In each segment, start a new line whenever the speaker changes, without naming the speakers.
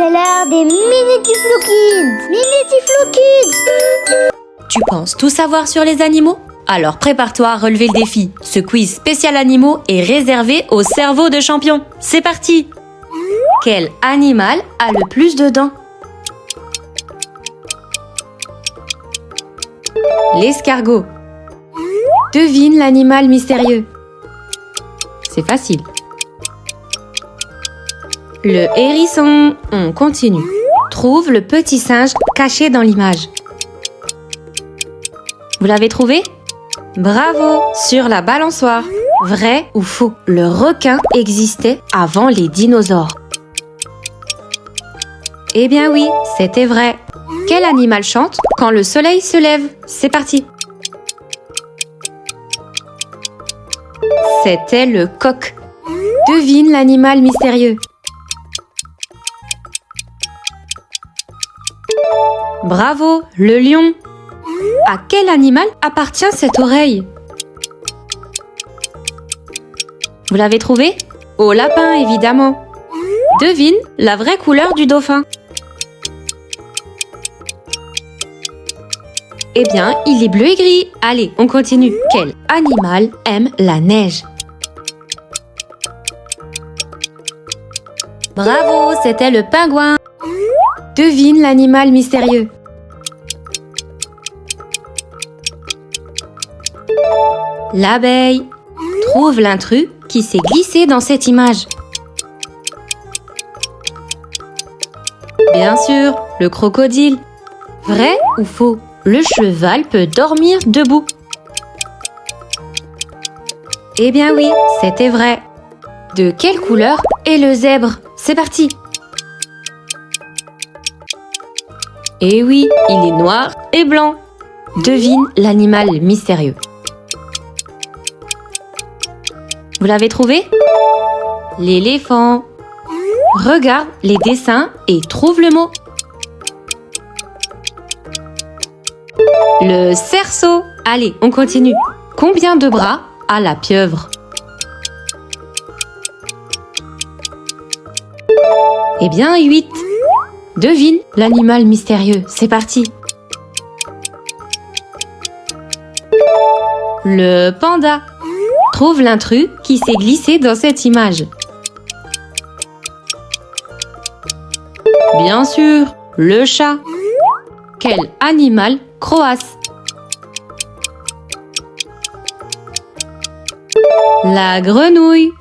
C'est l'heure des Mini Tiflo Kids. Mini Tiflo Kids.
Tu penses tout savoir sur les animaux? Alors prépare-toi à relever le défi. Ce quiz spécial animaux est réservé au cerveau de champion. C'est parti! Quel animal a le plus de dents? L'escargot. Devine l'animal mystérieux. C'est facile. Le hérisson. On continue. Trouve le petit singe caché dans l'image. Vous l'avez trouvé? Bravo! Sur la balançoire. Vrai ou faux? Le requin existait avant les dinosaures. Eh bien oui, c'était vrai. Quel animal chante quand le soleil se lève? C'est parti! C'était le coq. Devine l'animal mystérieux. Bravo, le lion. À quel animal appartient cette oreille? Vous l'avez trouvé? Au lapin, évidemment. Devine la vraie couleur du dauphin. Eh bien, il est bleu et gris. Allez, on continue. Quel animal aime la neige? Bravo, c'était le pingouin. Devine l'animal mystérieux. L'abeille. Trouve l'intrus qui s'est glissé dans cette image. Bien sûr, le crocodile. Vrai ou faux? Le cheval peut dormir debout. Eh bien oui, c'était vrai. De quelle couleur est le zèbre? C'est parti! Eh oui, il est noir et blanc. Devine l'animal mystérieux. Vous l'avez trouvé? L'éléphant. Regarde les dessins et trouve le mot. Le cerceau. Allez, on continue. Combien de bras a la pieuvre? Eh bien, 8. Devine l'animal mystérieux. C'est parti. Le panda. Trouve l'intrus qui s'est glissé dans cette image. Bien sûr, le chat. Quel animal croasse? La grenouille.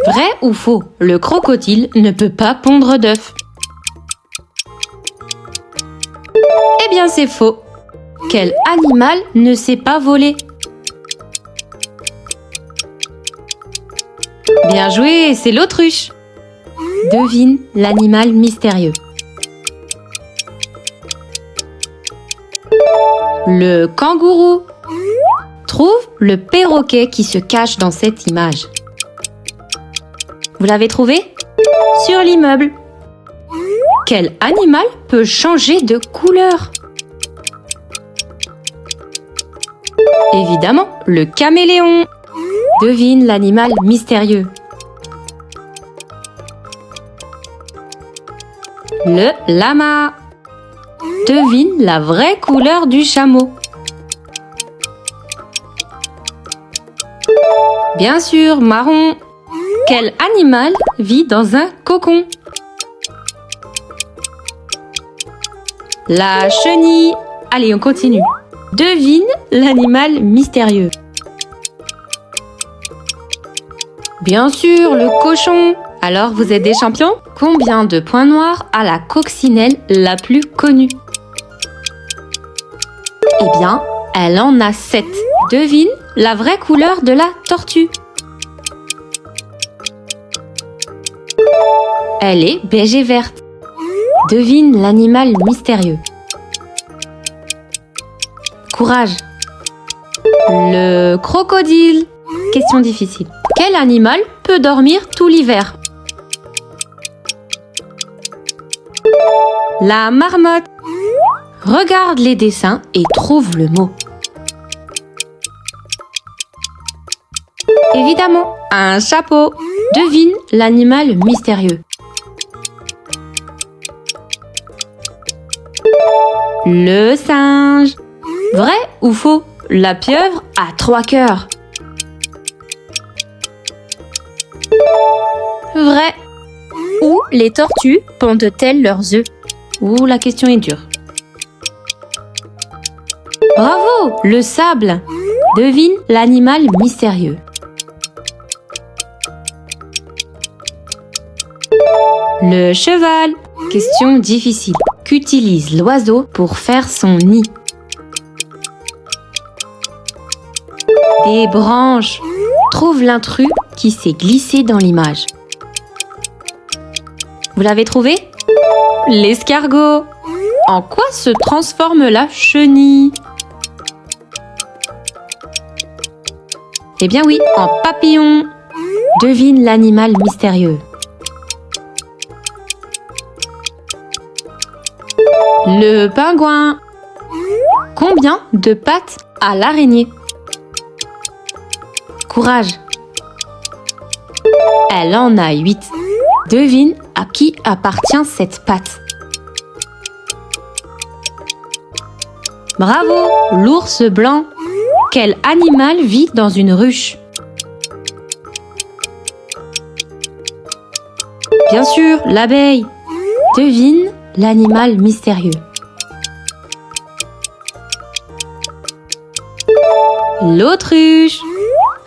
Vrai ou faux? Le crocodile ne peut pas pondre d'œufs. Eh bien, c'est faux. Quel animal ne sait pas voler? Bien joué, c'est l'autruche. Devine l'animal mystérieux. Le kangourou. Trouve le perroquet qui se cache dans cette image. Vous l'avez trouvé? Sur l'immeuble. Quel animal peut changer de couleur? Évidemment, le caméléon. Devine l'animal mystérieux. Le lama. Devine la vraie couleur du chameau. Bien sûr, marron. Quel animal vit dans un cocon? La chenille. Allez, on continue. Devine l'animal mystérieux. Bien sûr, le cochon. Alors, vous êtes des champions? Combien de points noirs a la coccinelle la plus connue? Eh bien, elle en a 7. Devine la vraie couleur de la tortue. Elle est beige et verte. Devine l'animal mystérieux. Courage. Le crocodile. Question difficile. Quel animal peut dormir tout l'hiver? La marmotte. Regarde les dessins et trouve le mot. Évidemment, un chapeau. Devine l'animal mystérieux. Le singe. Vrai ou faux? La pieuvre a 3 cœurs. Vrai. Où les tortues pondent-elles leurs œufs? Ouh, la question est dure. Bravo, le sable. Devine l'animal mystérieux. Le cheval. Question difficile. Qu'utilise l'oiseau pour faire son nid? Des branches. Trouve l'intrus qui s'est glissé dans l'image. Vous l'avez trouvé? L'escargot. En quoi se transforme la chenille? Eh bien oui, en papillon. Devine l'animal mystérieux. Le pingouin. Combien de pattes a l'araignée? Courage. Elle en a 8. Devine à qui appartient cette patte. Bravo, l'ours blanc. Quel animal vit dans une ruche? Bien sûr, l'abeille. Devine l'animal mystérieux. L'autruche.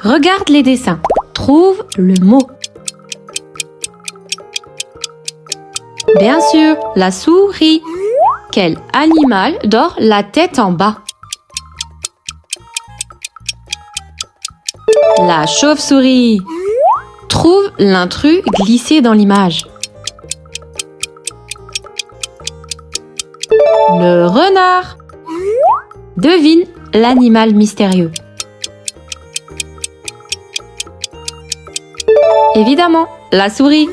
Regarde les dessins. Trouve le mot. Bien sûr, la souris. Quel animal dort la tête en bas? La chauve-souris. Trouve l'intrus glissé dans l'image. Le renard. Devine l'animal mystérieux. Évidemment, la souris.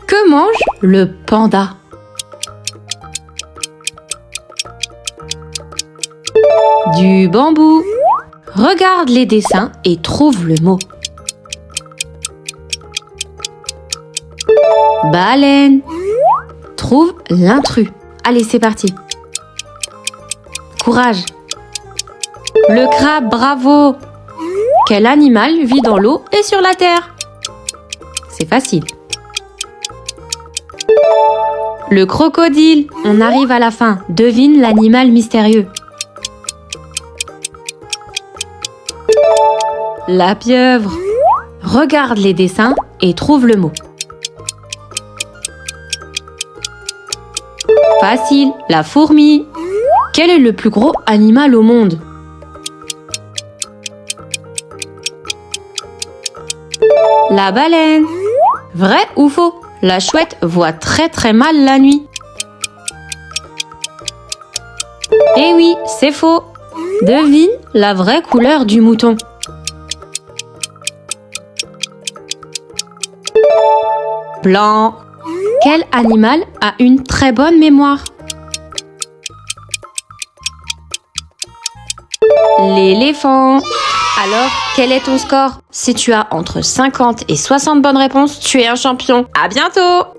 Que mange le panda? Du bambou. Regarde les dessins et trouve le mot. Baleine. Trouve l'intrus. Allez, c'est parti. Courage. Le crabe, bravo. Quel animal vit dans l'eau et sur la terre? C'est facile. Le crocodile. On arrive à la fin. Devine l'animal mystérieux. La pieuvre. Regarde les dessins et trouve le mot. Facile. La fourmi. Quel est le plus gros animal au monde? La baleine. Vrai ou faux? La chouette voit très très mal la nuit. Eh oui, c'est faux. Devine la vraie couleur du mouton. Blanc. Quel animal a une très bonne mémoire? L'éléphant. Alors, quel est ton score? Si tu as entre 50 et 60 bonnes réponses, tu es un champion. À bientôt!